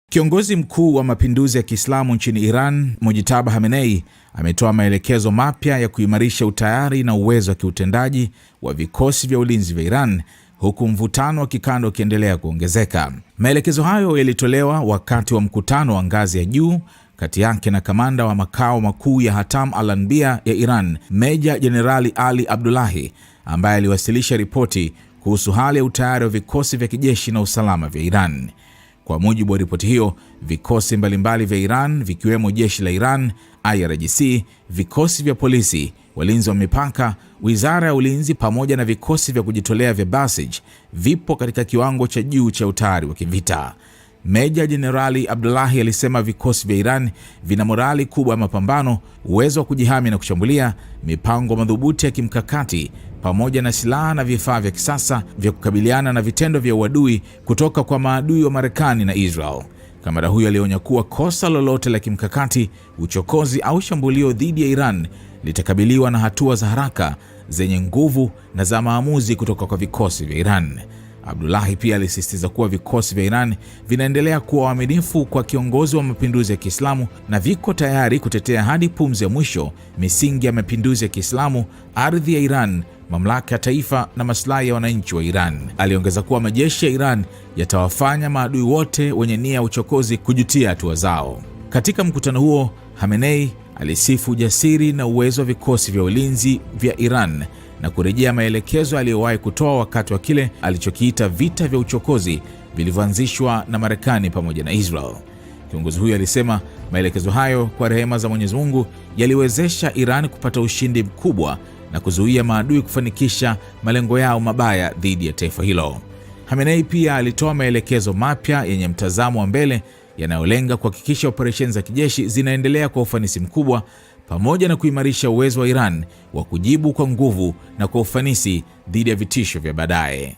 Kiongozi mkuu wa mapinduzi ya Kiislamu nchini Iran, Mojtaba Khamenei, ametoa maelekezo mapya ya kuimarisha utayari na uwezo wa kiutendaji wa vikosi vya ulinzi vya Iran, huku mvutano wa kikanda ukiendelea kuongezeka. Maelekezo hayo yalitolewa wakati wa mkutano wa ngazi ya juu kati yake na kamanda wa makao makuu ya Hatam al-Anbiya ya Iran, Meja Jenerali Ali Abdullahi, ambaye aliwasilisha ripoti kuhusu hali ya utayari wa vikosi vya kijeshi na usalama vya Iran. Kwa mujibu wa ripoti hiyo, vikosi mbalimbali vya Iran vikiwemo jeshi la Iran, IRGC, vikosi vya polisi, walinzi wa mipaka, wizara ya ulinzi pamoja na vikosi vya kujitolea vya Basij vipo katika kiwango cha juu cha utayari wa kivita. Meja Jenerali Abdullahi alisema vikosi vya Iran vina morali kubwa ya mapambano, uwezo wa kujihami na kushambulia, mipango madhubuti ya kimkakati pamoja na silaha na vifaa vya kisasa vya kukabiliana na vitendo vya uadui kutoka kwa maadui wa Marekani na Israel. Kamanda huyo alionya kuwa kosa lolote la kimkakati, uchokozi au shambulio dhidi ya Iran litakabiliwa na hatua za haraka, zenye nguvu na za maamuzi kutoka kwa vikosi vya Iran. Abdullahi pia alisisitiza kuwa vikosi vya Iran vinaendelea kuwa waaminifu kwa kiongozi wa mapinduzi ya Kiislamu na viko tayari kutetea hadi pumzi ya mwisho misingi ya mapinduzi ya Kiislamu, ardhi ya Iran, mamlaka ya taifa na maslahi ya wananchi wa Iran. Aliongeza kuwa majeshi ya Iran yatawafanya maadui wote wenye nia ya uchokozi kujutia hatua zao. Katika mkutano huo, Khamenei alisifu ujasiri na uwezo wa vikosi vya ulinzi vya Iran na kurejea maelekezo aliyowahi kutoa wakati wa kile alichokiita vita vya uchokozi vilivyoanzishwa na Marekani pamoja na Israel. Kiongozi huyo alisema maelekezo hayo, kwa rehema za Mwenyezi Mungu, yaliwezesha Iran kupata ushindi mkubwa na kuzuia maadui kufanikisha malengo yao mabaya dhidi ya taifa hilo. Khamenei pia alitoa maelekezo mapya yenye mtazamo wa mbele yanayolenga kuhakikisha operesheni za kijeshi zinaendelea kwa ufanisi mkubwa pamoja na kuimarisha uwezo wa Iran wa kujibu kwa nguvu na kwa ufanisi dhidi ya vitisho vya baadaye.